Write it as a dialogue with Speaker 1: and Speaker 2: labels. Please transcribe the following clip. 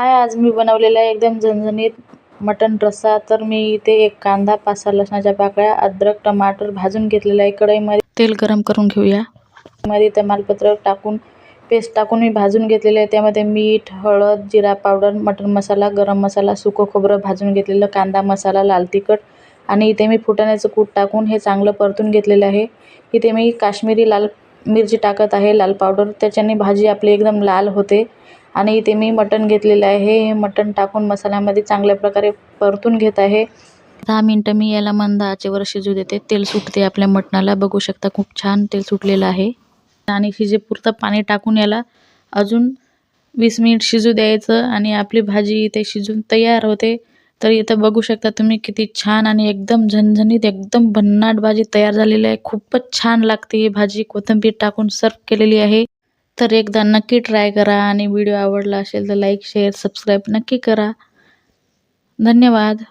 Speaker 1: हाय, आज मी बनवलेला आहे एकदम झणझणीत मटण रस्सा। तर मी इथे एक कांदा, 5-6 लसणाच्या पाकळ्या, अद्रक, टमाटर भाजून घेतलेला आहे। कढईमध्ये तेल गरम करून घेऊया। मध्ये तमालपत्र टाकून पेस्ट टाकून मी भाजून घेतलेले आहे। त्यामध्ये मीठ, हळद, जिरा पावडर, मटण मसाला, गरम मसाला, सुकं खोबरं भाजून घेतलेलं, कांदा मसाला, लाल तिखट आणि इथे मी फुटाण्याचं कूट टाकून हे चांगलं परतून घेतलेलं आहे। इथे मी काश्मीरी लाल मिरची टाकत आहे, लाल पावडर, त्याच्याने भाजी आपली एकदम लाल होते। आणि इथे मी मटण घेतलेलं आहे। हे मटण टाकून मसाल्यामध्ये चांगल्या प्रकारे परतून घेत आहे। 10 मिनिटं मी याला मंद आचेवर शिजू देते। तेल सुटते आपल्या मटणाला, बघू शकता खूप छान तेल सुटलेलं आहे। आणि शिजेपुरतं पाणी टाकून याला अजून 20 मिनिट शिजू द्यायचं आणि आपली भाजी इथे शिजून तयार होते। तर इथं बघू शकता तुम्ही किती छान आणि एकदम झणझणीत एकदम भन्नाट भाजी तयार झालेली आहे। खूपच छान लागते ही भाजी। कोथिंबीर टाकून सर्व केलेली आहे। तर एकदा नक्की ट्राय करा आणि व्हिडिओ आवडला असेल तर लाईक, शेअर, सबस्क्राईब नक्की करा। धन्यवाद।